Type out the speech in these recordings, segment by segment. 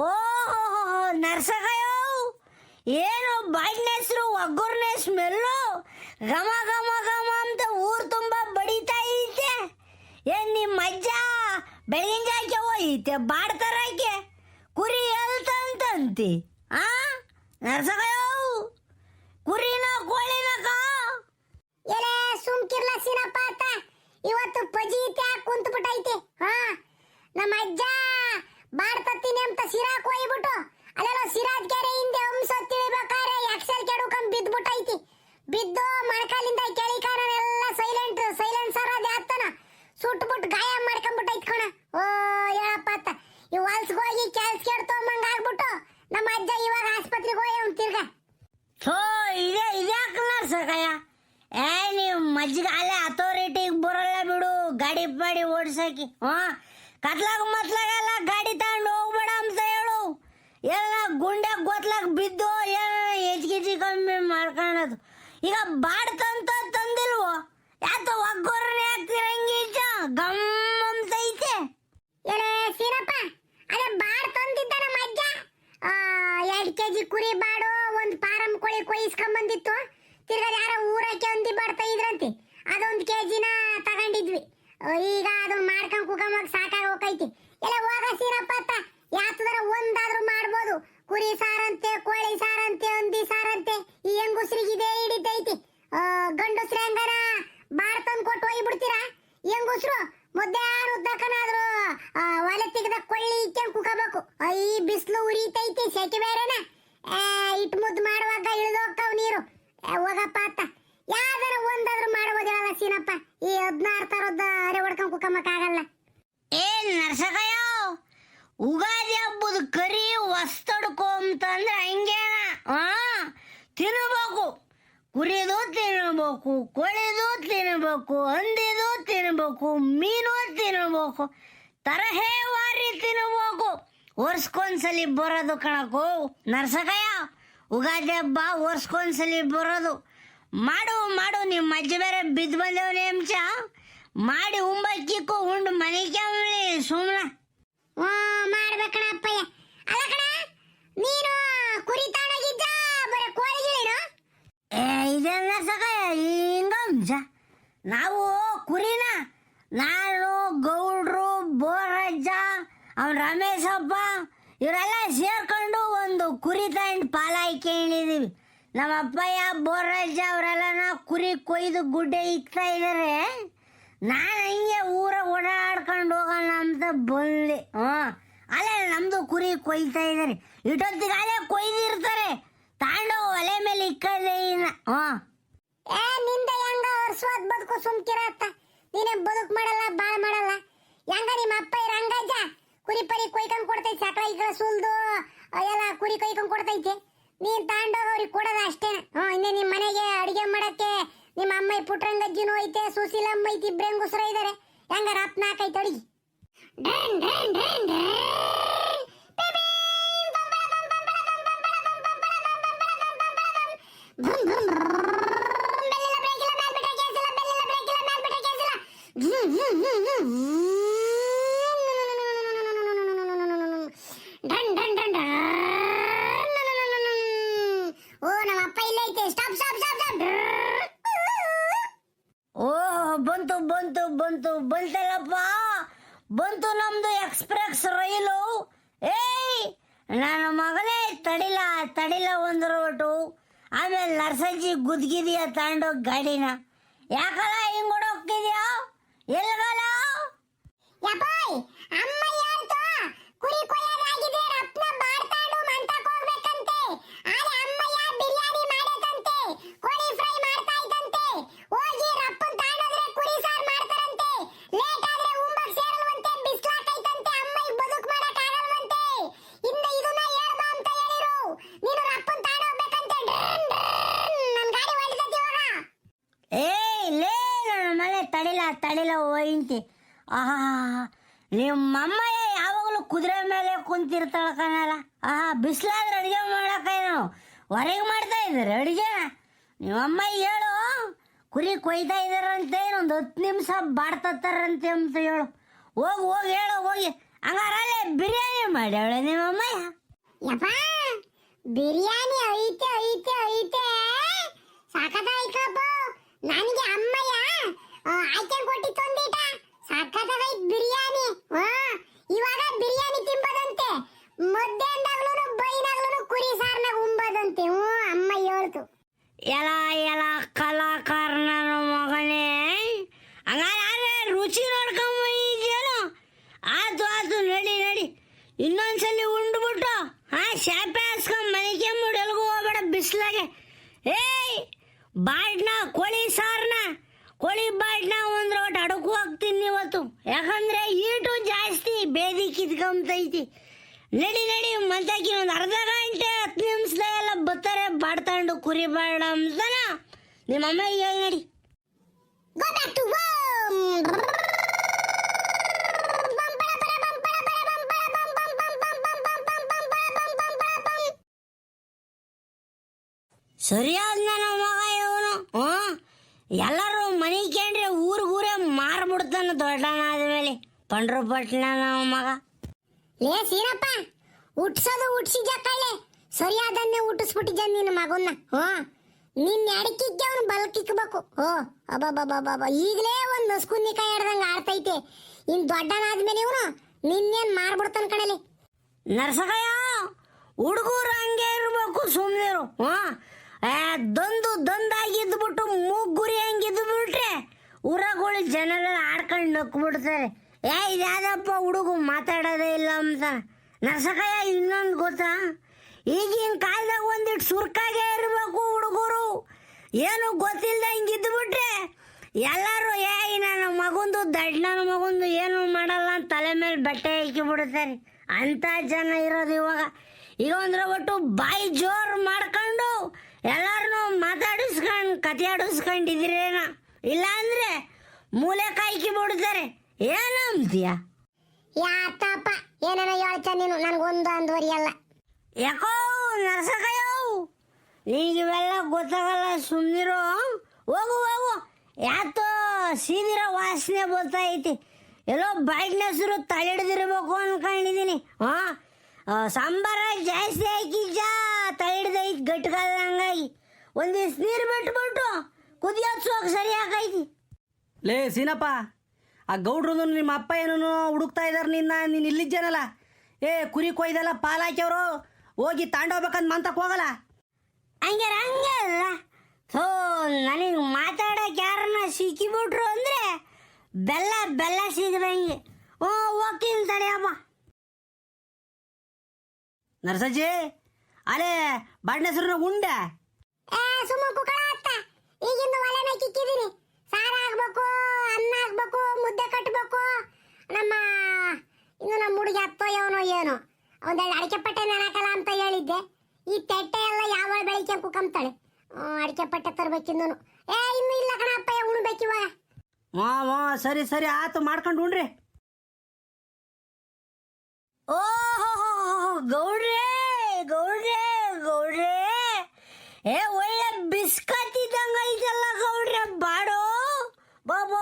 ಓಹೋ, ನರ್ಸಗಾಯೋ ಏನು ಬಾಡಿನ ಹೆಸರು, ಒಗ್ಗರ್ನೆ ಸ್ಮೆಲ್ಲು, ಘಮ ಘಮ ಘಮ ಅಂತ ಊರು ತುಂಬ ಬಡಿತಾ ಐತೆ. ಏನ್ ನಿಮ್ಮ ಅಜ್ಜ ಬೆಳಗಿನ ಜಾಕೆ ಹೋಯ್ತೆ ಬಾಡ್ತಾರಾಕೆ ಕುರಿ ಎಲ್ತಂತಂತಿ? ಆ ನರ್ಸಗಾಯೋ ಕುರಿನ ಕೋಳಿನಕ ಎಲೆ ಸುಮ್ಕಿರ್ಲ ಸೀನಪ್ಪ ಆತ. ಇವತ್ತು ಪಜೀತೆ ಕುಂತ ಬಿಟ್ಟೈತೆ. ನಮ್ಮ ಅಜ್ಜ ಬಾಡ್ತತ್ತೀನಿ ಅಂತ ಸಿರಾಕ್ ಹೋಯ್ಬಿಟ್ಟು ಅಲ್ಲೆಲ್ಲ ಸಿರಾಜ್ ಕೆರೆ ಹಿಂದೆ ಹಂಸ ತಿಳಿಬೇಕಾರೆ ಎಕ್ಸೆಲ್ ಕೆಡುಕಂದ್ ಬಿದ್ಬಿಟ್ಟೈತಿ. ಬಿದ್ದು ಮೊಣಕಾಲಿಂದ ಕೆಳಿಕಾನೆಲ್ಲ ಸೈಲೆನ್ಸರ್ ಅದೇ ಆಗ್ತಾನ ಸುಟ್ಬಿಟ್ಟು ಗಾಯ ಮಾಡ್ಕೊಂಡ್ಬಿಟ್ಟೈತಿ ಕಣ. ಓ ಹೇಳಪ್ಪ ಅತ್ತ. ಈ ಹೊಲ್ಸ್ಗೆ ಹೋಗಿ ಕೆಲ್ಸ ಕೆಡ್ತೊಂಬಂಗ ಆಗ್ಬಿಟ್ಟು ನಮ್ಮ ಅಜ್ಜ ಇವಾಗ ಆಸ್ಪತ್ರೆಗೆ ಹೋಗಿ ಅವ್ನು ತಿರ್ಗ. ಥೋ ಇದ್ಯಾಕೆ ನರ್ಸಗಾಯ? ನೀವು ಮಜ್ಜಿಗೆ ಅಲ್ಲೇ ಅಥಾರಿಟಿಗೆ ಬರಲ್ಲ ಬಿಡು ಗಾಡಿ ಪಾಡಿ ಓಡ್ಸಕ್ಕೆ. ಕತ್ಲಾಗ ಮತ್ಲಾಗೆಲ್ಲ ಗಾಡಿ ತಗೊಂಡು ಹೋಗ್ಬೇಡ ಅಂತ ಹೇಳು. ಎಲ್ಲ ಗುಂಡೆ ಗೊತ್ಲಾಗ ಬಿದ್ದು ಹೆಚ್ಚಿಗೆ ಕಮ್ಮಿ ಮಾಡ್ಕೊಳ್ಳೋದು. ಈಗ ಬಾಡ್ತಂತ ತಂದಿಲ್ವೋ? ಯಾತ ಒಗ್ಗರಣೆ ಹಾಕ್ತಿರಂಗೀಚ ಗಮ್ ಅಂತೈತೆ. ಏನೇ ಸೀನಪ್ಪ, ಅದೇ ಬಾಡ್ ತಂದಿದ್ದ ನಮ್ಮ ಅಜ್ಜ. 2 kg ಕುರಿ ಬಾಡು, ಒಂದು ಫಾರಂ ಕೋಳಿ ಕೊಯ್ಸ್ಕೊಂಬಂದಿತ್ತು. ತಿರ್ಗಾ ಯಾರೋ ಊರಕ್ಕೆ ಒಂದಿ ಬಾಡ್ತಾ ಇದ್ರಂತೆ, ಅದೊಂದು ಕೆಜಿನ ತಗೊಂಡಿದ್ವಿ. ಈಗ ಅದನ್ನ ಮಾಡ್ಕೊಂಡ್ ಕುಕಮಾಗ ಸಾಕಾಗಿ ಹೋಗೈತಿ. ಎಲ್ಲ ಹೋಗ ಸೀನಪ್ಪ ಅತ್ತ, ಯಾತದಾರ ಒಂದಾದ್ರೂ ಮಾಡ್ಬೋದು. ಕುರಿ ಸಾರಂತೆ, ಕೋಳಿ ಸಾರಂತೆ, ಹಂದಿ ಸಾರಂತೆ ಈ ಹೆಂಗುಸ್ರಿಗೆ ಇದೇ ಹಿಡಿತೈತಿ. ಗಂಡಸ್ರ ಹೆಂಗಾರ ಬಾಡ್ ತಂದು ಕೊಟ್ಟು ಹೋಗ್ಬಿಡ್ತೀರಾ? ಹೆಂಗುಸ್ರು ಮುದ್ದೆ ಉದ್ದಕ್ಕನಾದ್ರು ಒಲೆ ತೆಗೆದ ಕೊಳ್ಳಿ ಇಕ್ಕಂಡ್ ಕುಕಬೇಕು. ಈ ಬಿಸಿಲು ಉರಿತೈತಿ, ಸೆಕೆ ಬೇರೆನ. ಇಟ್ಟು ಮುದ್ದು ಮಾಡುವಾಗ ಇಳಿದೋಗ್ತಾವ ನೀರು. ಹೋಗಪ್ಪ ಅತ್ತ, ಯಾವ್ದಾರ ಒಂದಾದ್ರೂ ಮಾಡ್ಬೋದಲ್ಲ ಸೀನಪ್ಪ. ಈ 16 ತರದ ಅರೆ ಹೊಡ್ಕೊಂಡ್ ಕುಕಮಕ್ಕಾಗಲ್ಲ. ಏನ್ ನರ್ಸಗಾಯ, ಉಗಾದಿ ಹಬ್ಬದ ಕರಿ ಹೊಸ್ತಡ್ಕೊ ಅಂತಂದ್ರೆ ಹಂಗೇನ? ತಿನ್ಬೇಕು, ಕುರಿದು ತಿನ್ಬೇಕು, ಕೋಳಿದು ತಿನ್ಬೇಕು, ಹಂದಿದು ತಿನ್ಬೇಕು, ಮೀನು ತಿನ್ಬೇಕು, ತರಹೇವಾರಿ ತಿನ್ಬೇಕು. ವರ್ಷಕ್ಕೊಂದ್ಸಲಿ ಬರೋದು ಕಣಕು ನರ್ಸಗಾಯ. ಉಗಾದಿ ಹಬ್ಬ ವರ್ಷಕ್ಕೊಂದ್ಸಲಿ ಬರೋದು. ಮಾಡು ನಿಮ್ಮ ಅಜ್ಜಿ ಬೇರೆ ಬಿದ್ದು ಬಂದವನೇ ಅಂಶ. ಮಾಡಿ ಉಂಬಕ್ಕಿಕ್ಕು ಉಂಡು ಮನೆಗೆ ಸುಮ್ಮನೆ ಮಾಡ್ಬೇಕಣ ಅಪ್ಪಯ್ಯ. ಅಲ್ಲ ಕಣ, ನೀನು ಕುರಿ ತಾಣಾಗಿದ್ದ ಬರೀ ಕೋಳಿಗಳೇನು? ಇದೆಲ್ಲ ಸಕಾಯ ಹಿಂಗಂಶ. ನಾವು ಕುರಿನ ನಾನು ಗೌಡ್ರು ಬೋರಜ್ಜ ಅವನ್ ರಮೇಶಪ್ಪ ಇವರೆಲ್ಲ ಸೇರ್ಕೊಂಡು ಒಂದು ಕುರಿ ತಗೊಂಡು ಪಾಲಾಯ್ಕೊಂಡಿದೀವಿ. ನಮ್ಮ ಅಪ್ಪಯ್ಯ ಬೋರಜ್ಜ ಅವರೆಲ್ಲ ಕುರಿ ಕೊಯ್ದು ಗುಡ್ಡೆ ಇಕ್ತಾ ಇದ್ದಾರೆ. ನಾನು ಹಂಗೆ ಊರ ಓಡಾಡ್ಕೊಂಡು ಹೋಗೋಣ ಅಂತ ಬಂದೆ. ಅಲ್ಲೇ ನಮ್ದು ಕುರಿ ಕೊಯ್ತಾ ಇದ್ದಾರೆ. ಇಷ್ಟೊತ್ತಿಗೆ ಅಲ್ಲೇ ಕೊಯ್ದಿರ್ತಾರೆ, ತಾಂಡು ಒಲೆ ಮೇಲೆ ಇಕ್ಕದೆ. ನಿಂದ ಹೆಂಗ ವರ್ಷವಾದ ಬದುಕು ಸುಮ್ಕಿರತ್ತ. ನೀನೇ ಬದುಕು ಮಾಡಲ್ಲ, ಬಾಳ್ ಮಾಡಲ್ಲ. ಹೆಂಗ ನಿಮ್ಮ ಅಪ್ಪ ರಂಗಜ್ಜ ಕುರಿ ಪರಿ ಕೊಯ್ಕೊಂಡ್ ಕೊಡ್ತೈತಿ, ಸಕಲ ಈ ಕಡೆ ಸುಲ್ದು ಎಲ್ಲ ಕುರಿ ಕೊಯ್ಕೊಂಡ್ ಕೊಡ್ತೈತಿ. ನೀನ್ ತಾಂಡೋಗ ಅವ್ರಿಗೆ ಕೊಡೋದ ಅಷ್ಟೇನ. ಇನ್ನೇ ನಿಮ್ಮ ಮನೆಗೆ ಅಡಿಗೆ ಮಾಡಕ್ಕೆ ನಿಮ್ಮ ಅಮ್ಮ ಪುಟ್ರಂಗಜ್ಜಿನೂ ಐತೆ, ಸುಶೀಲಮ್ಮ ಐತಿ, ಇಬ್ರು ಹೆಂಗುಸ್ರ ಇದಾರೆ. ಹೆಂಗಾರ ಅಪ್ಪ ನಾಕೈತೆ ಅಡಿಗೆ. ಬಂತಲ್ಲಪ್ಪ, ಬಂತು ನಮ್ದು ಎಕ್ಸ್ಪ್ರೆಸ್ ರೈಲು. ನನ್ನ ಮಗನೇ ತಡಿಲ ಒಂದು ರೋಟು. ಆಮೇಲೆ ನರ್ಸಜ್ಜಿ ಗುದ್ಗಿದೀಯ ತಗೊಂಡೋಗಿ ಗಾಡಿನ. ಯಾಕಲ್ಲ ಹಿಂಗ್ ಹೊಡೋಗ್ತಿದ್ಯಾ? ಎಲ್ಗಲ್ಲ ಅಮ್ಮ ಹೇಳ್ತು ಕುರಿ ಕೊಯ್ಯೋದಾಗಿದೆ, ರಪ್ನ ಬಾಡ್ತಾಡು ಮಂತಕ್ಕೆ ಹೋಗ್ಬೇಕಂತೆ. ಆದ್ರೆ ಅಮ್ಮಯ್ಯ ಬಿರಿಯಾನಿ ಮಾಡೈತಂತೆ, ಕೋಳಿ ಫ್ರೈ ಮಾಡ್ತಾ ಇದ್ದಂತೆ. ಹೋಗಿ ರಪ್ಪನ್ ತಾಂಡೋದ್ರೆ ಕುರಿ ಸಾರ್ ಮಾಡ್ತಾರಂತೆ. ಲೇಟ್ ಆದ್ರೆ ಉಂಬಕ್ ಸೇರಲ್ವಂತೆ, ಬಿಸ್ಲಾಕೈತಂತೆ. ಅಮ್ಮಯ್ಯ ಬದುಕು ಮಾಡಕ್ ಆಗಲ್ವಂತೆ. ಹಿಂದೆ ಇದನ್ನ ಹೇಳ್ದ ಅಂತ ಹೇಳಿರು. ನೀನು ರಪ್ಪನ್ ತಾಂಡೋಗ್ಬೇಕಂತೆ. ನನ್ ಗಾಡಿ ಹೊಡಿತೈತಿ ಇವಾಗ. ಲೇ ನನ್ನ ಮನೆ ತಡಿಲ ಹೋಯ್ತಿ. ನಿಮ್ಮಮ್ಮಯ್ಯ ಯಾವಾಗಲೂ ಕುದುರೆ ಮೇಲೆ ಕುಂತಿರ್ತಾಳ ಕಣಲ್ಲ. ಬಿಸಿಲಾದ್ರೆ ಅಡುಗೆ ಮಾಡಕ್ಕೇನು ಹೊರಗೆ ಮಾಡ್ತಾ ಇದ್ದಾರೆ ಅಡುಗೆನ. ನಿಮ್ಮಮ್ಮ ಹೇಳು, ಕುರಿ ಕೊಯ್ತಾ ಇದ್ದಾರಂತೆ, ಒಂದು 10 ನಿಮಿಷ ಬಾಡ್ತಾರಂತೆ ಅಂತ ಹೇಳು. ಹೋಗಿ ಹೇಳು, ಹೋಗಿ ಹಂಗಾರಲ್ಲೇ ಬಿರಿಯಾನಿ ಮಾಡ್ಯಾವಳೆ ನಿಮ್ಮಮ್ಮ. ಯಪ್ಪ ಬಿರಿಯಾನಿ ಐತೆ ಐತೆ ಐತೆ ಸಾಕತ್ತಾಯ್ಕಪ್ಪ. ನನಗೆ ಅಮ್ಮಯ್ಯ ಆಯ್ಕೆ ಕೊಟ್ಟಿತ್ತು ಒಂದೀಟ ಸಾಕತ್ತಾಗೈತ್ ಬಿರಿಯಾನಿ. ಇವಾಗ ಬಿರಿಯಾನಿ ತಿಂಬದಂತೆ, ಮುದ್ದೆ ಅಂದಾಗ್ಲೂ ಬೈನಾಗ್ಲೂ ಕುರಿ ಸಾರ್ನಾಗ ಉಂಬದಂತೆ. ಅಮ್ಮ ಹೇಳ್ತು. ಎಲ್ಲ ಎಲ್ಲ ಕಲಾಕಾರ ನನ್ನ ಮಗನೇ. ಹಂಗಾರೆ ರುಚಿ ನೋಡ್ಕೊಂಬ ಇದೆಯೇನು? ಆತು ಆತು ನಡಿ ನಡಿ, ಇನ್ನೊಂದ್ಸಲಿ ಉಂಡ್ಬಿಟ್ಟು ಶಾಪೆ ಹಾಸ್ಕೊಂಡ್ ಮನೆಗೆ ಮುಡಲ್ಗೂ ಹೋಗ್ಬೇಡ ಬಿಸ್ಲಾಗೆ. ಏಯ್ ಬಾಡ್ನ ಕೋಳಿ ಸಾರ್ನ, ಕೋಳಿ ಬಾಡ್ನ ಒಂದ್ರ ಒಟ್ಟು ಅಡಕು ಹಾಕ್ತೀನಿ ಇವತ್ತು, ಯಾಕಂದ್ರೆ ಈಟು ಜಾಸ್ತಿ ಬೇದಿ ಕಿತ್ಕೊಂಬತೈತಿ. ನಡಿ ನಡಿ ಮಂತಾಕಿ ಒಂದು ಅರ್ಧ ಗಂಟೆ 10 ನಿಮಿಷದಾಗೆಲ್ಲ ಬರ್ತಾರೆ ಬಾಡ್ತಂಡು ಕುರಿ ಬಾಡ ಅಂತಾನ ನಿಮ್ಮಮ್ಮ ಹೇಳಿ ನಡಿ. Go back to home. ಸರಿಯಾದ ನನ್ನ ಮಗ ಇವನು. ಎಲ್ಲರೂ ಮನೆ ಕೇಂದ್ರೆ ಊರಿಗೂರೇ ಮಾರ್ಬಿಡ್ತಾನ ದೊಡ್ಡನಾದ್ಮೇಲೆ. ಪಂಡ್ರು ಪಟ್ನ ನಮ್ಮ ಮಗ. ಲೇ ಸೀನಪ್ಪ, ಹುಟ್ಸೋದು ಹುಟ್ಸಿದ್ಯ ಕಳ್ಳೆ, ಸರಿಯಾದನ್ನೇ ಹುಟ್ಟಿಸ್ಬಿಟ್ಟಿದ್ದ ನಿನ್ನ ಮಗನ್ನ. ನಿನ್ನ ಎಡಕಿಕ್ಕೆ ಅವನು ಬಲಕಿಕ್ಬೇಕು. ಅಬ್ಬಬ್ಬಬ್ಬಬ್ಬ, ಈಗಲೇ ಒಂದು ನಸ್ಕುನ್ನಿ ಕೈ ಹಿಡ್ದಂಗೆ ಆಡ್ತೈತೆ. ಇನ್ ದೊಡ್ಡನಾದ್ಮೇಲೆ ಇವನು ನಿನ್ನೇನ್ ಮಾರ್ಬಿಡ್ತಾನ ಕಣಲೆ. ನರ್ಸಕಯ್ಯ, ಹುಡುಗರು ಹಂಗೆ ಇರ್ಬೇಕು, ಸುಮ್ಮನಿರು. ದಂದಾಗಿದ್ಬಿಟ್ಟು ಮೂಗುರಿ ಹಂಗಿದ್ದು ಬಿಟ್ರೆ ಊರಾಗೋಳಿ ಜನರೆಲ್ಲ ಆಡ್ಕೊಂಡು ನಕ್ಬಿಡ್ತಾರೆ. ಇದ್ಯಾದಪ್ಪ ಹುಡುಗ ಮಾತಾಡೋದೇ ಇಲ್ಲ ಅಂತ. ನರ್ಸಕಯ್ಯ, ಇನ್ನೊಂದು ಗೊತ್ತಾ, ಈಗಿನ ಕಾಲದಾಗ ಒಂದಿಟ್ಟು ಸುರ್ಕಾಗೆ ಇರಬೇಕು ಹುಡುಗರು. ಏನು ಗೊತ್ತಿಲ್ಲದ ಹಿಂಗಿದ್ದು ಬಿಟ್ರೆ ಎಲ್ಲರೂ ನನ್ನ ಮಗುಂದು ನನ್ನ ಮಗುಂದು ಏನು ಮಾಡಲ್ಲ ಅಂತ ತಲೆ ಮೇಲೆ ಬಟ್ಟೆ ಹಾಕಿಬಿಡ್ತಾರೆ. ಅಂಥ ಜನ ಇರೋದು ಈಗ ಅಂದ್ರೆ ಒಟ್ಟು ಬಾಯಿ ಜೋರು ಮಾಡ್ಕೊಂಡು ಎಲ್ಲಾರನ್ನೂ ಮಾತಾಡಿಸ್ಕೊಂಡು ಕತೆ ಆಡಿಸ್ಕೊಂಡಿದ್ರೇನ, ಇಲ್ಲ ಅಂದ್ರೆ ಮೂಲೆ ಕಾಯ್ಕಿ ಬಿಡ್ತಾರೆ. ಏನಂತೀಯ? ಯಾತಪ್ಪ ಏನೇನೋ ಹೇಳ್ತ ನೀನು, ನನಗೊಂದು ಅಂದ್ವರಿಯಲ್ಲ. ಯಾಕೋ ನರ್ಸಕಯ್ಯೋ, ನೀಗಿವೆಲ್ಲ ಗೊತ್ತಾಗಲ್ಲ, ಸುಮ್ಮನಿರೋ. ಹೋಗು ಹೋಗು, ಯಾತೋ ಸೀದಿರೋ ವಾಸನೆ ಬರ್ತೈತಿ. ಎಲ್ಲೋ ಬಾಯಿನ ಹೆಸರು ತಳಿಡ್ದಿರ್ಬೇಕು ಅನ್ಕೊಂಡಿದ್ದೀನಿ. ಸಾಂಬಾರ ಜಾಸ್ತಿ ಹಾಕಿಜ ತಳಿಡ್ದೈತಿ ಗಟ್ಟಿಗಾದಂಗಾಗಿ. ಒಂದಿವ್ಸ ನೀರು ಬಿಟ್ಬಿಟ್ಟು ಕುದಿಯೋತ್ಸೋಕೆ ಸರಿ ಹಾಕೈತಿ. ಲೇ ಸೀನಪ್ಪ, ಆ ಗೌಡ್ರು ನಿಮ್ಮ ಅಪ್ಪ ಏನೋ ಹುಡುಕ್ತಾ ಇದಾರೆ ನೀನು ಇಲ್ಲಿದ್ದೇನಲ್ಲ. ಕುರಿ ಕೊಯ್ದೆಲ್ಲ ಪಾಲಾಕ್ಯವರು ಹೋಗಿ ತಾಂಡೋಗ್ಬೇಕಂತ ಮಂತಕ್ಕೆ ಹೋಗಲ್ಲ. ಹಂಗೆ ಅಲ್ಲ, ನನಗೆ ಮಾತಾಡೋಕೆ ಯಾರನ್ನ ಸಿಕ್ಕಿಬಿಟ್ರು ಅಂದರೆ ಬೆಲ್ಲ ಸಿಗದಂಗೆ. ಹೋಗ್ತೀನಿ ತಡೆಯಮ್ಮ. ನರ್ಸಜ್ಜಿ, ಅಲೇ ಬಾಡ್ನ ಹೆಸರು ಉಂಡೆ ಸುಮ್ಮ ಕುಕ್ಕಳ ಅತ್ತ. ಈಗಿಂದ ಒಲೆ ಮೇಲೆ ಕಿಕ್ಕಿದೀನಿ. ಸಾರು ಆಗ್ಬೇಕು, ಅನ್ನ ಆಗ್ಬೇಕು, ಮುದ್ದೆ ಕಟ್ಟಬೇಕು. ಇನ್ನು ನಮ್ಮ ಹುಡುಗಿ ಹತ್ತೋ ಏನೋ ಏನೋ ಒಂದೆರಡು ಅಡಿಕೆ ಪಟ್ಟೆ ನೆನಕಲ್ಲ ಅಂತ ಹೇಳಿದ್ದೆ. ಈ ತೆಟ್ಟೆ ಎಲ್ಲ ಯಾವ ಬೆಳಿಗ್ಗೆ ಕುಕ್ಕಂತಾಳೆ. ಅಡಿಕೆ ಪಟ್ಟೆ ತರ್ಬೇಕಿಂದನು. ಇನ್ನು ಇಲ್ಲ ಕಣಪ್ಪ, ಉಣ್ಬೇಕಿವಾಗ. ಸರಿ ಸರಿ ಆತು, ಮಾಡ್ಕೊಂಡು ಉಣ್ರಿ. ಓಹೋ ಗೌಡ್ರೆ ಗೌಡ್ರೆ ಗೌಡ್ರೆ, ಒಳ್ಳೆ ಬಿಸ್ಕತ್ ಇದ್ದಂಗ ಐತಲ್ಲ ಗೌಡ್ರೆ ಬಾಡೋ. ಬಾಬಾ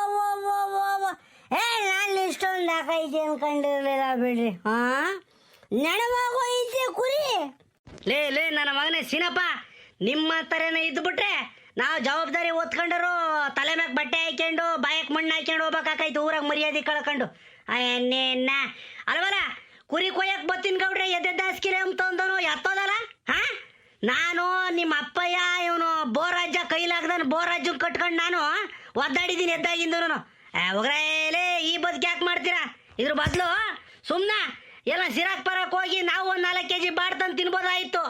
ನಾನು ಇಷ್ಟೊಂದು ಹಾಕೈತೆ ಅನ್ಕೊಂಡಿರ್ಲಿಲ್ಲ ಬಿಡ್ರಿ. ನೆನವಾಗೋಯ್ತೆ ಕುರಿ. ಲೇ ನನ್ನ ಮಗನೇ ಸೀನಪ್ಪ, ನಿಮ್ಮ ಥರನೇ ಇದ್ದುಬಿಟ್ರೆ ನಾವು ಜವಾಬ್ದಾರಿ ಓದ್ಕೊಂಡರು ತಲೆ ಮ್ಯಾಗ ಬಟ್ಟೆ ಹಾಕ್ಕೊಂಡು ಬಾಯಕ್ಕೆ ಮಣ್ಣು ಹಾಕ್ಕೊಂಡು ಹೋಗ್ಬೇಕಾಕೈತು ಊರಾಗ ಮರ್ಯಾದೆ ಕಳ್ಕೊಂಡು. ಎನ್ನೇನ ಅಲ್ವಲ್ಲ, ಕುರಿ ಕೊಯ್ಯಕ್ಕೆ ಬತ್ತೀನಿ ಗೌಡ್ರೆ, ಎದ್ದೆದ್ದಾಸ್ಕಿರಿ ಅಂತಂದನು ಎತ್ತೋದಲ್ಲ. ನಾನು ನಿಮ್ಮ ಅಪ್ಪಯ್ಯ ಇವನು ಬೋರಾಜ್ಯ ಕೈಲಾಗ್ದಾನು ಬೋರಾಜ್ಯ ಕಟ್ಕೊಂಡು ನಾನು ಒದ್ದಾಡಿದ್ದೀನಿ ಎದ್ದಾಗಿಂದನು. ಹೋಗ್ರೇ, ಈ ಬದುಕು ಯಾಕೆ ಮಾಡ್ತೀರಾ? ಇದ್ರ ಬದಲು ಸುಮ್ಮನೆ ಎಲ್ಲ ಸಿರಾಕ್ ಪರಕ್ಕೆ ಹೋಗಿ ನಾವು ಒಂದು 4 kg ಬಾಡ್ತಂದು ತಿನ್ಬೋದಾಯಿತು.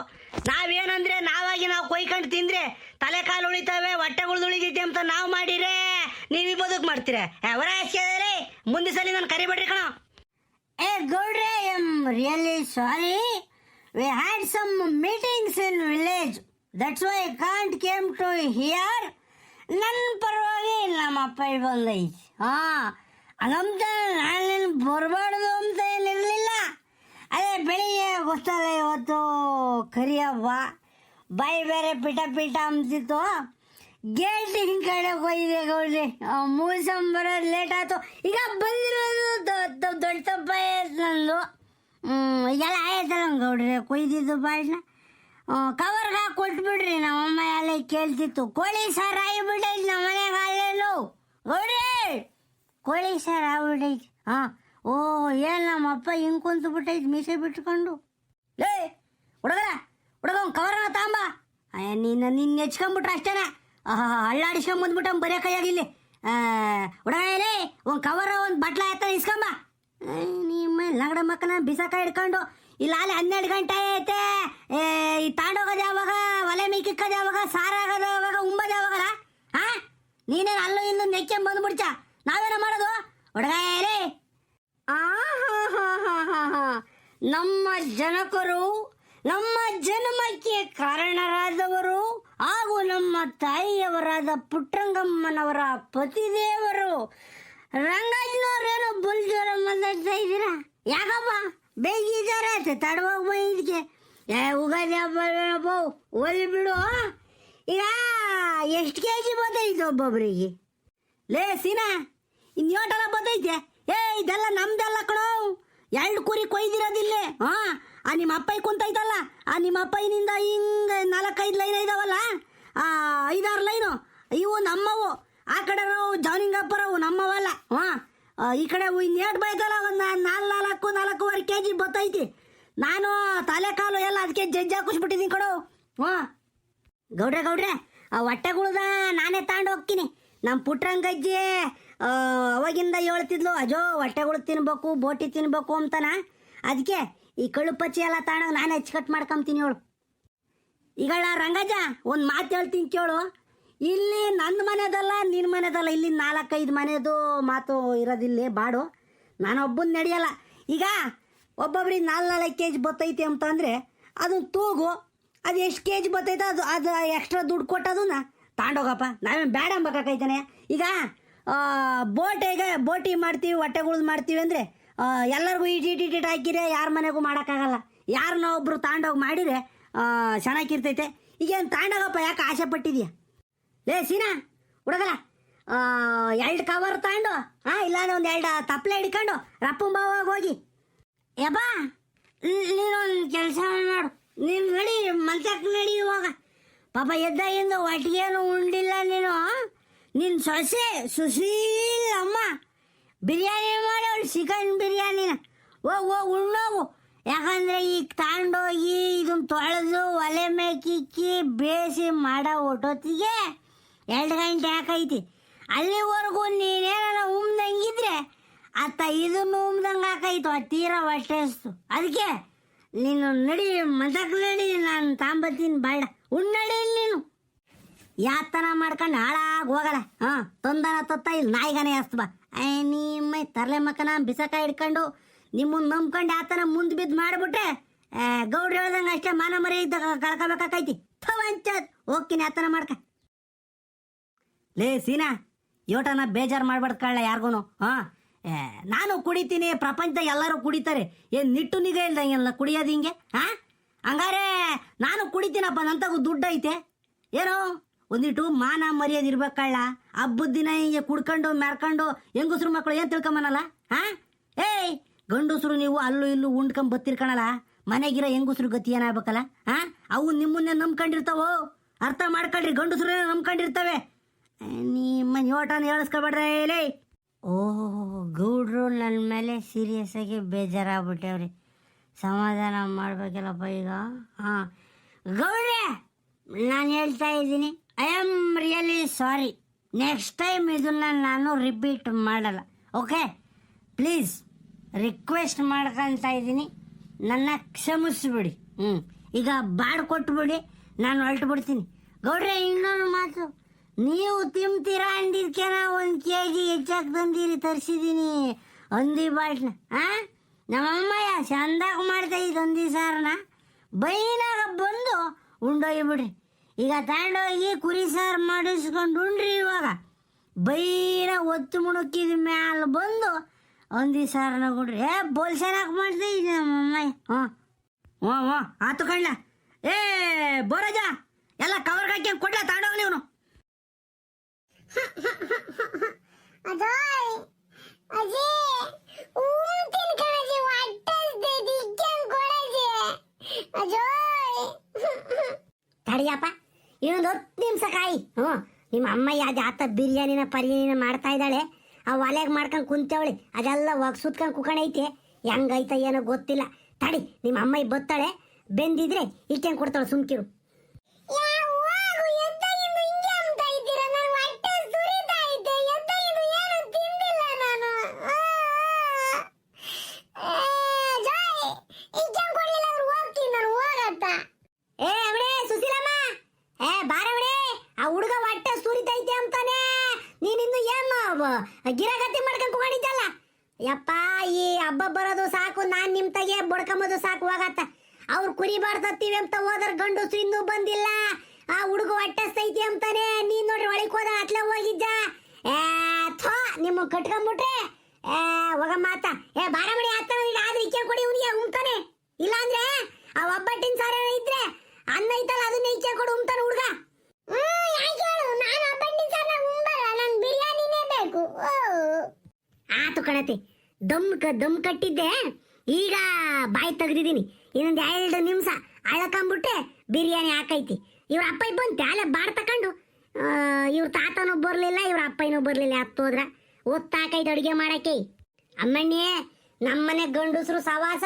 ನಾವೇನಂದ್ರೆ ನಾವು ಕೊಯ್ಕೊಂಡು ತಿಂದ್ರೆ ತಲೆ ಕಾಲು ಉಳಿತಾವೆ, ಹೊಟ್ಟೆಗಳು ಉಳಿದೈತೆ ಅಂತ ನಾವು ಮಾಡಿರೇ ನೀವು ಈ ಬದುಕು ಮಾಡ್ತೀರ. ಹೊರ ಹಾಸ್ಕಿದ್ರೆ ಮುಂದೆ ಸಲ ನಾನು ಕರಿಬೇಡ್ರಿ ಕಣ. ಗೌಡ್ರೆ, I am really sorry. We had some meetings in village. That's why I can't came to here. ನನ್ನ ಪರವಾಗಿ ನಮ್ಮ ಅಪ್ಪ ಬಂದೈತಿ. ಹಂಗಂತ ನಾನೇನು ಬರಬಾರ್ದು ಅಂತ ಏನಿರಲಿಲ್ಲ. ಅದೇ ಬೆಳಿಗ್ಗೆ ಗೊತ್ತಲ್ಲ, ಇವತ್ತು ಕರಿ ಹಬ್ಬ, ಬಾಯಿ ಬೇರೆ ಪಿಟ ಅಂತಿತ್ತು. ಗೇಟಿನ ಕಡೆ ಹೋಗಿದೆ ಗೌಡ್ರಿ. ಮೂಸಂಬರೋದು ಲೇಟ್ ಆಯ್ತು. ಈಗ ಬಂದಿರೋದು ದೊಡ್ಡ ತಪ್ಪ ನಂದು. ಈಗೆಲ್ಲ ಆಯ್ತಲ್ಲ ಗೌಡ್ರಿ ಕೊಯ್ದಿದ್ದು ಬಾಳನ್ನ ಕವರ್ಗೆ ಹಾಕಿ ಕೊಟ್ಬಿಡ್ರಿ. ನಮ್ಮಮ್ಮ ಎಲ್ಲ ಕೇಳ್ತಿತ್ತು. ಕೋಳಿ ಸಾರು ಆಗಿಬಿಟ್ಟೈತಿ ನಮ್ಮ ಮನೆಗೆ ಅಲ್ಲೇನು ಗೌಡ್ರಿ, ಕೋಳಿ ಸಾರು ಆಗ್ಬಿಟ್ಟೈತಿ. ಹಾಂ, ಓ ಏನು ನಮ್ಮಪ್ಪ ಹಿಂಗೆ ಕುಂತು ಬಿಟ್ಟೈತಿ ಮೀಸೆ ಬಿಟ್ಕೊಂಡು. ಲೇ ಹುಡುಗ ಒಂದು ಕವರ್ನ ತಾಂಬ. ನಿನ್ನ ಹೆಚ್ಕೊಂಬಿಟ್ರೆ ಅಷ್ಟೇನ ಅಳ್ಳಾಡಿಸ್ಕೊಂಬಂದ್ಬಿಟ್ಟ ಬರೀ ಕೈಯಾಗಿಲ್ಲಿ. ಹುಡುಗ ಲೇ ಒಂದು ಕವರ ಒಂದು ಬಟ್ಲ ಆಯ್ತಾನೆ ಇಸ್ಕೊಂಬ. ನಿಮ್ಮ ಲಂಗಡ ಮಕ್ಕನ ಬಿಸಾಕ ಹಿಡ್ಕೊಂಡು ಇಲ್ಲ ಅಲ್ಲಿ 12 ಗಂಟೆ ಐತೆ. ಈ ತಾಂಡೋಗೋದು ಯಾವಾಗ, ಒಲೆ ಮೀಕಿಕ್ಕೋದು ಯಾವಾಗ, ಸಾರಾಗೋದು ಯಾವಾಗ, ಉಂಬೋದು ಯಾವಾಗಲ್ಲ? ಹಾಂ, ನೀನೇನು ಅಲ್ಲೂ ಇಲ್ಲೂ ನೆಕ್ಕೆ ಬಂದ್ಬಿಡ್ಚ. ನಾವೇನೋ ಮಾಡೋದು ಹುಡುಗ ಲೇ. ನಮ್ಮ ಜನಕರು, ನಮ್ಮ ಜನ್ಮಕ್ಕೆ ಕಾರಣರಾದವರು ಹಾಗೂ ನಮ್ಮ ತಾಯಿಯವರಾದ ಪುಟ್ಟರಂಗಮ್ಮನವರ ಪತಿದೇವರು ರಂಗಜ್ಞವ್ರೇನೋ ಬುಲ್ಜೋರ ಮಾತಾಡ್ತಾ ಇದ್ದೀರಾ? ಯಾಕಪ್ಪ ಬೇಗಿದ್ದಾರೆ ತಡವಾಗಿ ಇದಕ್ಕೆ ಉಗಾದಿ ಹಬ್ಬ ಒಲಿ ಬಿಡು. ಈಗ ಎಷ್ಟು ಕೆ ಜಿ ಬತ್ತೈತೆ ಒಬ್ಬೊಬ್ರಿಗೆ? ಲೇ ಸೀನಾ, ಇನ್ನೇಟೆಲ್ಲ ಬತ್ತೈತೆ? ಇದೆಲ್ಲ ನಮ್ದೆಲ್ಲ ಕಣೋ. 2 ಕುರಿ ಕೊಯ್ದಿರೋದಿಲ್ಲೇ. ಹಾಂ, ನಿಮ್ಮ ಅಪ್ಪ ಕುಂತೈತಲ್ಲ, ನಿಮ್ಮ ಅಪ್ಪನಿಂದ ಹಿಂಗೆ 4-5 ಲೈನ್ ಇದಾವಲ್ಲ, 5-6 ಲೈನು ಇವು ನಮ್ಮವು. ಆ ಕಡೆ ಜಾವನಿಂಗಪ್ಪರವು ನಮ್ಮವಲ್ಲ. ಹಾಂ, ಈ ಕಡೆ ಇನ್ನೇಟ್ ಬೈತಲ್ಲ ಒಂದು 4-4.25 kg ಬತ್ತೈತಿ. ನಾನು ತಲೆ ಕಾಲು ಎಲ್ಲ ಅದಕ್ಕೆ ಜಜ್ಜಿ ಹಾಕಿಸ್ಬಿಟ್ಟಿದ್ದೀನಿ ಕಣೋ. ಹಾಂ ಗೌಡ್ರೆ ಆ ಹೊಟ್ಟೆಗುಳ್ದ ನಾನೇ ತಗೊಂಡು ಹೋಗ್ತೀನಿ. ನಮ್ಮ ಪುಟ್ರಂಗಜ್ಜಿ ಅವಾಗಿಂದ ಹೇಳ್ತಿದ್ಲು, ಅಜೋ ಹೊಟ್ಟೆಗಳು ತಿನ್ಬೇಕು, ಬೋಟಿ ತಿನ್ಬೇಕು ಅಂತಾನ. ಅದಕ್ಕೆ ಈ ಕಳುಪಚ್ಚಿ ಎಲ್ಲ ತಗೊಂಡೋಗಿ ನಾನೇ ಹೆಚ್ಚು ಮಾಡ್ಕೊಂತೀನಿ ಹೇಳು. ಈಗ ರಂಗಜ್ಜ ಒಂದು ಮಾತು ಹೇಳ್ತೀನಿ ಕೇಳು. ಇಲ್ಲಿ ನನ್ನ ಮನೆದಲ್ಲ, ನಿನ್ನ ಮನೆದಲ್ಲ, ಇಲ್ಲಿ 4-5 ಮನೆದು ಮಾತು ಇರೋದಿಲ್ಲ ಬಾಡು. ನಾನೊಬ್ಬನ ನಡೆಯಲ್ಲ. ಈಗ ಒಬ್ಬೊಬ್ರಿಗೆ 4 kg ಬತ್ತೈತೆ ಅಂತಂದರೆ ಅದು ತೂಗು. ಅದು ಎಷ್ಟು kg ಬತ್ತೈತೆ ಅದು ಎಕ್ಸ್ಟ್ರಾ ದುಡ್ಡು ಕೊಟ್ಟೋದನ್ನ ತಗೊಂಡೋಗಪ್ಪ. ನಾವೇನು ಬೇಡ ಅಂಬೇಕಾಯ್ತಾನೆ. ಈಗ ಬೋಟಿ ಮಾಡ್ತೀವಿ, ಹೊಟ್ಟೆಗುಳ್ದು ಮಾಡ್ತೀವಿ ಅಂದರೆ ಎಲ್ಲರಿಗೂ ಇಟ್ಟಿಟ್ಟು ಹಾಕಿರೆ ಯಾರ ಮನೆಗೂ ಮಾಡೋಕ್ಕಾಗಲ್ಲ. ಯಾರನ್ನ ಒಬ್ಬರು ತಗೊಂಡೋಗಿ ಮಾಡಿದರೆ ಚೆನ್ನಾಗಿರ್ತೈತೆ. ಈಗೇನು ತಗೊಂಡೋಗಪ್ಪ, ಯಾಕೆ ಆಸೆ ಪಟ್ಟಿದ್ಯಾ? ಲೇ ಸೀನಾ ಹುಡುಗಲ್ಲ, 2 ಕವರ್ ತಗೊಂಡು ಇಲ್ಲಾಂದ್ರೆ ಒಂದು 2 ತಪ್ಪಲೆ ಹಿಡ್ಕೊಂಡು ರಪ್ಪಂಬಾವಾಗ ಹೋಗಿ. ಯಪ್ಪ ನೀನೊಂದು ಕೆಲಸ ಮಾಡು, ನೀನು ನಡಿ ಮಲ್ತಕ್ಕೆ ನಡಿ. ಇವಾಗ ಪಾಪ ಎದ್ದಾಗಿಂದ ಒಟ್ಟಿಗೇನು ಉಂಡಿಲ್ಲ ನೀನು. ನಿನ್ನ ಸೊಸೆ ಸುಶೀಲ್ ಅಮ್ಮ ಬಿರಿಯಾನಿ ಮಾಡೋಳು, ಚಿಕನ್ ಬಿರಿಯಾನಿನ. ಹೋಗು ಉಣ್ಣೋಗು. ಯಾಕಂದರೆ ಈಗ ತಗೊಂಡೋಗಿ ಇದನ್ನು ತೊಳೆದು ಒಲೆ ಮೇಕಿಕ್ಕಿ ಬೇಯಿಸಿ ಮಾಡೋ ಒಟ್ಟೊತ್ತಿಗೆ 2 ಗಂಟೆ ಹಾಕೈತಿ. ಅಲ್ಲಿವರೆಗೂ ನೀನೇನ ಉಮ್ದಂಗಿದ್ರೆ ಅತ್ತ ಇದನ್ನು ಉಮ್ದಂಗೆ ಹಾಕೈತು. ತೀರಾ ಹೊಟ್ಟೆಸ್ತು. ಅದಕ್ಕೆ ನೀನು ನಡಿ ಮದಕ್ಕೆ ನಡಿ, ನಾನು ತಾಂಬತ್ತೀನಿ ಬೇಡ ಉಣ್ಣಡಿ. ನೀನು ಯಾತನ ಮಾಡ್ಕೊಂಡು ಹಾಳಾಗಿ ಹೋಗಲ್ಲ. ಹಾಂ, ತೊಂದನ ತೊತ್ತ ಇಲ್ಲಿ ನಾಯಿಗಾನೆ ಹಸ್ತು ಬಾ. ನಿಮ್ಮ ತರಲೆ ಮಕ್ಕನ ಬಿಸಕ ಹಿಡ್ಕೊಂಡು ನಿಮ್ಮನ್ನು ನಂಬ್ಕೊಂಡು ಆತನ ಮುಂದೆ ಬಿದ್ದು ಮಾಡಿಬಿಟ್ರೆ ಗೌಡ್ರು ಹೇಳ್ದಂಗೆ ಅಷ್ಟೇ ಮಾನ ಮರಿ ಕಳ್ಕೊಬೇಕಾಕೈತಿ. ಥವಂಚದ್ ಹೋಗ್ತೀನಿ ಆತನ ಮಾಡ್ಕ. ಲೇ ಸೀನಾ, ಯೋಟನ ಬೇಜಾರು ಮಾಡ್ಬಾರ್ದು ಕಳ್ಳ ಯಾರಿಗೂ. ಹಾಂ, ನಾನು ಕುಡಿತೀನಿ, ಪ್ರಪಂಚದಾಗ ಎಲ್ಲರೂ ಕುಡಿತಾರೆ. ಏನು ನಿಟ್ಟು ನಿಗ ಇಲ್ದಂಗೆಲ್ಲ ಕುಡಿಯೋದು ಹಿಂಗೆ? ಹಾಂ, ಹಂಗಾರೆ ನಾನು ಕುಡಿತೀನಪ್ಪ, ನಂತಾಗೂ ದುಡ್ಡು ಐತೆ. ಏನೋ ಒಂದಿಟ್ಟು ಮಾನ ಮರ್ಯಾದೆ ಇರ್ಬೇಕು ಕಳ್ಳ. ಹಬ್ಬದ ದಿನ ಹಿಂಗೆ ಕುಡ್ಕೊಂಡು ಮೆರ್ಕೊಂಡು ಹೆಂಗಸ್ರು ಮಕ್ಕಳು ಏನು ತಿಳ್ಕೊಂಬನಲ್ಲ? ಹಾಂ, ಗಂಡಸ್ರು ನೀವು ಅಲ್ಲೂ ಇಲ್ಲೂ ಉಂಡ್ಕೊಂಡ್ ಬತ್ತಿರ್ಕಣಲ್ಲ, ಮನೆಗಿರೋ ಹೆಂಗಸ್ರು ಗತಿ ಏನಾಗ್ಬೇಕಲ್ಲ? ಹಾಂ, ಅವು ನಿಮ್ಮನ್ನೇ ನಂಬ್ಕೊಂಡಿರ್ತಾವೋ, ಅರ್ಥ ಮಾಡ್ಕೊಳ್ರಿ. ಗಂಡಸ್ರು ನಂಬ್ಕೊಂಡಿರ್ತವೆ. ನಿಮ್ಮ ಯೋಟನ ಹೇಳಿಸ್ಕೊಬೇಡ್ರೆ ಲೇ. ಓಹ್, ಗೌಡ್ರು ನನ್ನ ಮೇಲೆ ಸೀರಿಯಸ್ ಆಗಿ ಬೇಜಾರಾಗ್ಬಿಟ್ಟವ್ರಿ. ಸಮಾಧಾನ ಮಾಡ್ಬೇಕಲ್ಲಪ್ಪ ಈಗ. ಹಾಂ ಗೌಡ್ರೆ, ನಾನು ಹೇಳ್ತಾ ಇದ್ದೀನಿ, I am really sorry. Next time ಇದನ್ನ ನಾನು ರಿಪೀಟ್ ಮಾಡಲ್ಲ. ಓಕೆ, ಪ್ಲೀಸ್ ರಿಕ್ವೆಸ್ಟ್ ಮಾಡ್ಕೊತಾ ಇದ್ದೀನಿ, ನನ್ನ ಕ್ಷಮಿಸ್ಬಿಡಿ. ಈಗ ಬಾಡ್ ಕೊಟ್ಬಿಡಿ, ನಾನು ಹೊರಟು ಬಿಡ್ತೀನಿ. ಗೌಡ್ರೆ, ಇನ್ನೊಂದು ಮಾತು, ನೀವು ತಿಂತೀರಾ ಅಂದಿದ್ಕೇನ 1 kg ಹೆಚ್ಚಾಗಿ ತಂದಿರಿ, ತರಿಸಿದ್ದೀನಿ ಹಂದಿ ಬಾಟ್ನ. ಹಾಂ, ನಮ್ಮಮ್ಮಯ್ಯ ಚಂದಾಗ ಮಾಡ್ತಾ ಇದ್ದು ಹಂದಿ ಸಾರನ್ನ. ಬೈನಾಗ ಬಂದು ಉಂಡೋಗ್ಬಿಡ್ರಿ. ಈಗ ತಗೊಂಡೋಗಿ ಕುರಿ ಸಾರು ಮಾಡಿಸ್ಕೊಂಡು ಉಂಡ್ರಿ. ಇವಾಗ ಬೈನ ಒತ್ತು ಮುಣುಕಿದ ಮ್ಯಾಲ ಬಂದು ಹಂದಿ ಸಾರನ್ನ ಕೊಡ್ರಿ. ಬೋಲ್ ಚೆನ್ನಾಗಿ ಮಾಡ್ತಾ ಇದ್ದೀನಿ ನಮ್ಮಮ್ಮಯ್ಯ. ಹ್ಞೂ ಆತು ಕಣ್ಣ. ಬೋರಜ ಎಲ್ಲ ಕವರ್ಗೆ ಹಾಕಿ ಕೊಡ್ಲ ತಗೊಂಡೋಗ್ಲಿ ಇವನು. ಅಜಯ್ ಅಜೇ ಊಂತಿನ ಕಣಜಿ ಹೊಟ್ಟೆ ದಿಕ್ಕಂಗ್ ಕೊಡಜಿ ಅಜಯ್ ತಡಿಯಪ್ಪ ಇನ್ನೊಂದು 10 ನಿಮಿಷ ಕಾಯಿ. ನಿಮ್ಮ ಅಮ್ಮ ಯಾವ್ದು ಆತ ಬಿರಿಯಾನಿನ ಪರಿಯಾನಿನ ಮಾಡ್ತಾ ಇದ್ದಾಳೆ. ಆ ಒಲೆಗೆ ಮಾಡ್ಕೊಂಡು ಕುಂತವಳಿ ಅದೆಲ್ಲ ಸುತ್ಕೊಂಡು ಕುಕಣೈತೆ. ಹೆಂಗೈತ ಏನೋ ಗೊತ್ತಿಲ್ಲ. ತಡಿ ನಿಮ್ಮ ಅಮ್ಮ ಬತ್ತಾಳೆ, ಬೆಂದಿದ್ರೆ ಇಕ್ಕಂಗೆ ಕೊಡ್ತಾಳೆ, ಸುಮ್ಕಿರು. ಏ ಅವಳೇ ಸುಶೀಲಮ್ಮ, ಏ ಬಾರವಳೆ, ಆ ಹುಡುಗ ಹೊಟ್ಟೆ ಸುರಿತೈತೆ ಅಂತಾನೆ ನೀನಿನ್ನು ಏನು ಗಿರಗತಿ ಮಾಡ್ಕೊಂಡು ಕುಕೊಂಡಿದ್ದಲ್ಲ. ಯಪ್ಪ ಈ ಹಬ್ಬ ಬರೋದು ಸಾಕು, ನಾನ್ ನಿಮ್ ತಗೆ ಬಡ್ಕೊಂಬೋದು ಸಾಕು ಹೋಗತ್ತ. ಅವ್ರು ಕುರಿ ಬಾಡ್ತೀವಿ ಅಂತ ಹೋದ್ರ ಗಂಡಸರು ಇನ್ನೂ ಬಂದಿಲ್ಲ. ಆ ಹುಡುಗ ಹೊಟ್ಟೆ ಸೈತಿ ಅಂತಾನೆ ನೀನ್ ನೋಡ್ರಿ ಒಳಗೆ ಹೋದ ಅಟ್ಲೆ ಹೋಗಿದ್ದ. ಏ ಥೋ ನಿಮ್ಮ ಕಟ್ಕೊಂಡ್ಬಿಟ್ರೆ ಹೋಗ ಮಾತ. ಏ ಬಾರಮಣಿ ಆತ ಆದ್ರೆ ಇಕ್ಕೆ ಕೊಡಿ ಉನಿಗೆ ಉಮ್ತಾನೆ. ಇಲ್ಲ ಅಂದ್ರೆ ಆ ಒಬ್ಬಟ್ಟಿನ ಸಾರ ಇದ್ರೆ ಅನ್ನ ಐತಲ್ಲ ಅದನ್ನ ಇಕ್ಕೆ ಕೊಡು ಉಮ್ತಾನೆ ಹುಡುಗ. ನಾನು ಒಬ್ಬಟ್ಟಿನ ಸಾರ ಉಂಬಲ್ಲ, ನನ್ ಬಿರಿಯಾನಿನೇ ಬೇಕು. ಆತು ಕಣತೆ, ದಮ್ ಕಟ್ಟಿದ್ದೆ, ಈಗ ಬಾಯಿ ತೆಗ್ದಿದ್ದೀನಿ. ಇನ್ನೊಂದು 2 ನಿಮಿಷ ಅಳಕಂಬಿಟ್ರೆ ಬಿರಿಯಾನಿ ಹಾಕೈತಿ. ಇವ್ರ ಅಪ್ಪ ಬಂತೆ ಅಲ್ಲೇ ಬಾಡ್ ತಕೊಂಡು. ಇವ್ರ ತಾತನೂ ಬರ್ಲಿಲ್ಲ, ಇವ್ರ ಅಪ್ಪನೂ ಬರ್ಲಿಲ್ಲ, ಹತ್ತೋದ್ರ ಒತ್ತಾಕೈತೆ ಅಡುಗೆ ಮಾಡಕ್ಕೆ. ಅಮ್ಮಣ್ಣಿ ನಮ್ಮನೆ ಗಂಡಸ್ರು ಸವಾಸ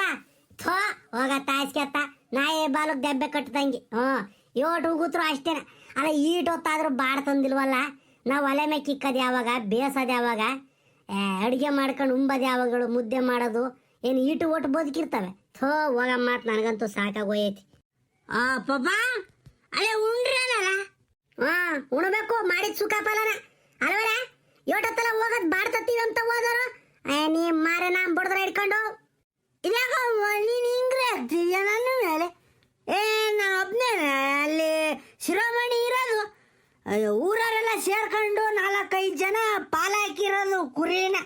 ಥೋ ಹೋಗ ತಾಯಿಸ್ಕೆತ್ತ ನಾಯೇ ಬಾಲಕ್ ದೆಬ್ಬೆ ಕಟ್ಟದಂಗೆ. ಏಟು ಹೋಗುತ್ತರು ಅಷ್ಟೇನ. ಅಲ್ಲ ಈಟ್ ಹೊತ್ತಾದ್ರೂ ಬಾಡ್ ತಂದಿಲ್ವಲ್ಲ. ನಾವು ಒಲೆ ಮೇಲೆ ಕಿಕ್ಕದು ಯಾವಾಗ, ಬೇಸೋದು ಯಾವಾಗ, ಅಡುಗೆ ಮಾಡ್ಕೊಂಡು ಉಂಬದು ಯಾವಾಗಳು, ಮುದ್ದೆ ಮಾಡೋದು ಏನು ಈಟು ಒಟ್ಟು ಬದುಕಿರ್ತವೆ. ಥೋ ಹೋಗ ಮಾತು, ನನಗಂತೂ ಸಾಕಾಗೋಯೈತಿ. ಪಾಪ ಅಲ್ಲೇ ಉಂಡ್ರಲ್ಲ. ಉಣ್ಬೇಕು, ಮಾಡಿದ ಸುಖ ಫಲನ ಅಲ್ವಲ್ಲ. ಏಟತ್ತಲ್ಲ ಹೋಗೋದು ಬಾಡ್ತೀವಿ ಅಂತ ಹೋದರು ನೀ ಮಾರೆ ನಾ ಬಡ್ದ್ರ ಹಿಡ್ಕೊಂಡು ಇದ್ಯಾಕ ನೀನು ಹಿಂಗ್ರೆ ಆಗ್ತೀಯ ನನ್ನ ಮೇಲೆ. ನಾನು ಒಬ್ಬನೇ ಅಲ್ಲಿ ಶಿರೋಮಣಿ ಇರೋದು. ಊರವರೆಲ್ಲ ಸೇರ್ಕೊಂಡು 4-5 ಜನ ಪಾಲಾಕಿರೋದು ಕುರಿನ.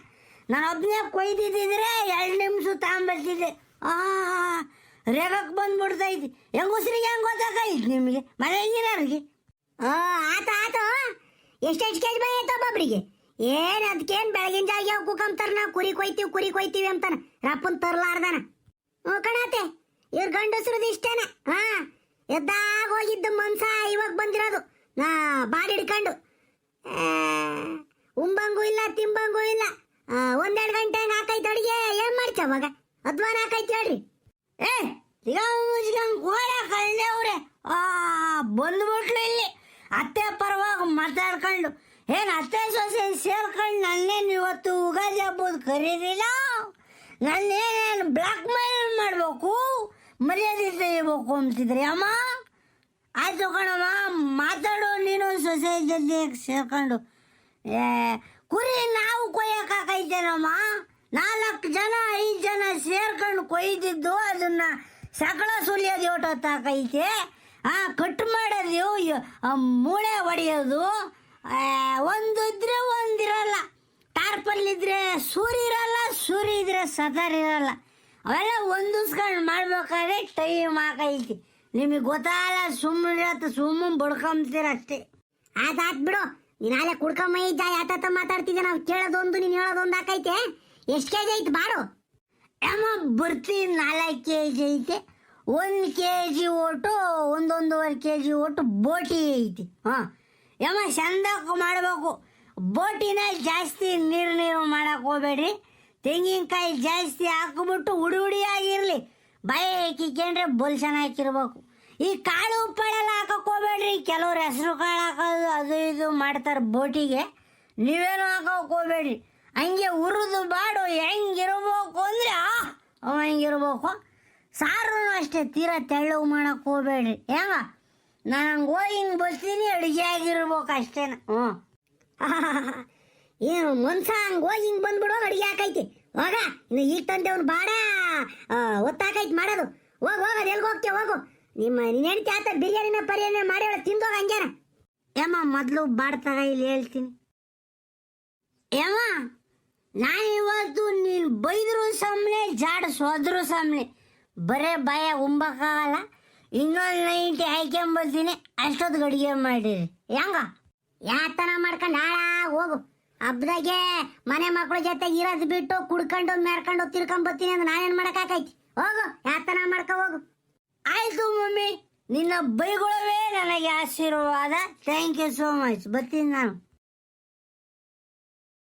ನಾನು ಒಬ್ಬನೇ ಕೊಯ್ದಿದ್ದಿದ್ರೆ 2 ನಿಮಿಷ ತಗೊಂಬರ್ತಿದ್ದೆ. ರೇಗಕ್ಕೆ ಬಂದ್ಬಿಡ್ತೈತಿ. ಹೆಂಗಸ್ರಿಗೆ ಹೆಂಗೆ ಗೊತ್ತಾಗೈತಿ ನಿಮಗೆ ಮನೆಗಿರೋರಿಗೆ? ಆತು ಎಷ್ಟೆಷ್ಟು ಕೆಜಿ ಬೈ ಆಯ್ತು ಒಬ್ಬೊಬ್ರಿಗೆ. ಏನು ಅದಕ್ಕೇನು ಬೆಳಗಿನ ಜಾಗ ಕುಕ್ಕಂತಾರ ನಾವು ಕುರಿ ಕೊಯ್ತೀವಿ ಅಂತಾನ ರಪ್ಪನ್ ತರ್ಲಾರ್ದಾನ. ಕಣತೆ ಇವ್ರ ಗಂಡಸ್ರದ್ದು ಇಷ್ಟೇನೆ. ಎದ್ದಾಗ ಹೋಗಿದ್ದು ಮನ್ಸ ಇವಾಗ ಬಂದಿರೋದು ಬಾಡಿ ಹಿಡ್ಕೊಂಡು. ಉಂಬಂಗೂ ಇಲ್ಲ ತಿಂಬಂಗೂ ಇಲ್ಲ. 1-2 ಗಂಟೆ ಹಾಕೈತೆ ಅಡುಗೆ. ಏನು ಮಾಡ್ತೀವಿ ಅವಾಗ? ಅಧ್ವಾನ ಹಾಕೈತಿ ಹೇಳ್ರಿ. ಗೋಡೆ ಕಳ್ಳೆವ್ರೆ ಬಂದ್ಬಿಟ್ಲು ಇಲ್ಲಿ. ಅತ್ತೆ ಪರವಾಗಿ ಮಾತಾಡ್ಕೊಂಡು ಏನು ಅತ್ತೆ ಸೊಸೆ ಸೇರ್ಕೊಂಡು ನನ್ನೇನು ಇವತ್ತು ಉಗಾದಿ ಹಬ್ಬದ ಕರೀದಿಲ್ಲ. ನನ್ನೇನೇನು ಬ್ಲ್ಯಾಕ್ ಮೇಲ್ ಮಾಡಬೇಕು, ಮರ್ಯಾದೆ ತೆಗಿಬೇಕು ಅಂತಿದ್ರಿ ಅಮ್ಮ. ಆಯ್ತು ಕಣಮ್ಮ, ಮಾತಾಡು ನೀನು ಸೊಸೆ ಜೊತೆ ಸೇರ್ಕೊಂಡು. ಕುರಿ ನಾವು ಕೊಯ್ಯಕ್ಕಾಕೈತೇನಮ್ಮ. 4 ಜನ 5 ಜನ ಸೇರ್ಕೊಂಡು ಕೊಯ್ದಿದ್ದು ಅದನ್ನ ಸಕಳ ಸುಲಿಯೋದು ಓಟೋತ್ತಾಕೈತೆ. ಕಟ್ ಮಾಡೋದು, ಮೂಳೆ ಹೊಡೆಯೋದು, ಒಂದಿದ್ರೆ ಒಂದಿರಲ್ಲ. ಟಾರ್ಪಲ್ಲಿದ್ರೆ ಸೂರಿ ಇರಲ್ಲ, ಸೂರಿ ಇದ್ರೆ ಸದರ್ ಇರಲ್ಲ. ಅವೆಲ್ಲ ಹೊಂದಿಸ್ಕೊಂಡು ಮಾಡ್ಬೇಕಾದ್ರೆ ಟೈಮ್ ಹಾಕೈತಿ. ನಿಮಗೆ ಗೊತ್ತಾಗಲ್ಲ, ಸುಮ್ಮನೆ ಬಡ್ಕೊಂತೀರ ಅಷ್ಟೇ. ಆಯ್ತು ಬಿಡು, ನೀನು ಅಲ್ಲೇ ಕುಡ್ಕೊಂಬೈತ ಯಾತ ಮಾತಾಡ್ತಿದ್ದೆ. ನಾವು ಕೇಳೋದೊಂದು ನೀನು ಹೇಳೋದೊಂದು ಹಾಕೈತೆ. ಎಷ್ಟು ಕೆಜಿ ಐತೆ ಬಾರು? ಅಮ್ಮ ಬರ್ತೀನಿ. 4 ಕೆಜಿ ಐತೆ. 1 ಕೆಜಿ ಒಟ್ಟು 1-1.5 ಕೆಜಿ ಒಟ್ಟು ಬೋಟಿ ಐತಿ. ಯಮ್ಮ ಚಂದಕ್ಕೆ ಮಾಡಬೇಕು. ಬೋಟಿನ ಜಾಸ್ತಿ ನೀರು ಮಾಡಕ್ಕೆ ಹೋಗ್ಬೇಡ್ರಿ. ತೆಂಗಿನಕಾಯಿ ಜಾಸ್ತಿ ಹಾಕ್ಬಿಟ್ಟು ಹುಡಿಯಾಗಿರಲಿ. ಬಾಯಿ ಕಿಕ್ಕೊಂಡ್ರೆ ಬಲ್ ಚೆನ್ನಾಗಿರ್ಬೇಕು. ಈ ಕಾಳು ಉಪ್ಪಳೆಲ್ಲ ಹಾಕಕ್ಕೆ ಹೋಗ್ಬೇಡ್ರಿ. ಕೆಲವ್ರು ಹೆಸರು ಕಾಳು ಹಾಕೋದು ಅದು ಇದು ಮಾಡ್ತಾರೆ ಬೋಟಿಗೆ. ನೀವೇನು ಹಾಕೋಕೆ ಹೋಗ್ಬೇಡ್ರಿ. ಹಂಗೆ ಹುರಿದು ಬಾಡು ಹೆಂಗಿರ್ಬೇಕು ಅಂದರೆ ಹಂಗಿರ್ಬೇಕು. ಸಾರು ಅಷ್ಟೇ ತೀರಾ ತೆಳ್ಳಗೆ ಮಾಡಕ್ಕೆ ಹೋಗ್ಬೇಡ್ರಿ. ಹೆಂಗ ನಾನು ಹಂಗೆ ಹೋಗಿ ಹಿಂಗೆ ಬರ್ತೀನಿ, ಅಡುಗೆ ಆಗಿರ್ಬೇಕು ಅಷ್ಟೇನ. ಏನು ಮನ್ಸ ಹಂಗೆ ಹೋಗಿ ಹಿಂಗೆ ಬಂದ್ಬಿಡೋ ಅಡುಗೆ ಹಾಕೈತಿ. ಹೋಗ ಇನ್ನು ಈಗ ತಂದೆವ್ನು ಬಾಡ ಒತ್ತಾಕೈತಿ ಮಾಡೋದು. ಹೋಗು ಅದು ಎಲ್ಗೆ ಹೋಗ್ತೇವೆ ಹೋಗು. ನೀನು ಹೆಂಡ್ತಿ ಆತ ಬಿರಿಯಾನಿನ ಪರಿಯಾನಿ ಮಾಡಿ ತಿಂದೋಗ ಹಂಗೇನ. ಏಮ್ಮ ಮೊದಲು ಬಾಡ್ತಾಗ ಇಲ್ಲಿ ಹೇಳ್ತೀನಿ. ಏಮ್ಮ ನಾನು ಇವತ್ತು ನೀನು ಬೈದ್ರು ಸಾಮ್ನೆ ಜಾಡಿಸೋದ್ರು ಸಾಮ್ನೆ ಬರೇ ಬಾಯ ಉಂಬಕ್ಕಾಗಲ್ಲ. ಇನ್ನೊಂದು ನೈಂಟಿ ಹಾಕ್ಕೊಂಬರ್ತೀನಿ, ಅಷ್ಟೊತ್ತು ಅಡುಗೆ ಮಾಡಿರಿ. ಹೆಂಗ ಯಾತನ ಮಾಡ್ಕೊಂಡು ಹಾಳಾಗ ಹೋಗು. ಹಬ್ಬದಾಗೆ ಮನೆ ಮಕ್ಕಳ ಜೊತೆ ಇರೋದ್ ಬಿಟ್ಟು ಕುಡ್ಕೊಂಡು ಮೆರ್ಕೊಂಡು ತಿರ್ಕೊಂಡ್ ಬರ್ತೀನಿ ಅಂದ್ರೆ ನಾನೇನ್ ಮಾಡಕ್ಕಾಕೈತಿ? ಹೋಗು, ಯಾತನ ಮಾಡ್ಕೊ ಹೋಗು. ಆಯ್ತು ಮಮ್ಮಿ, ನಿನ್ನ ಬೈಗುಳವೇ ನನಗೆ ಆಶೀರ್ವಾದ. Thank you so much. ಬರ್ತೀನಿ ನಾನು.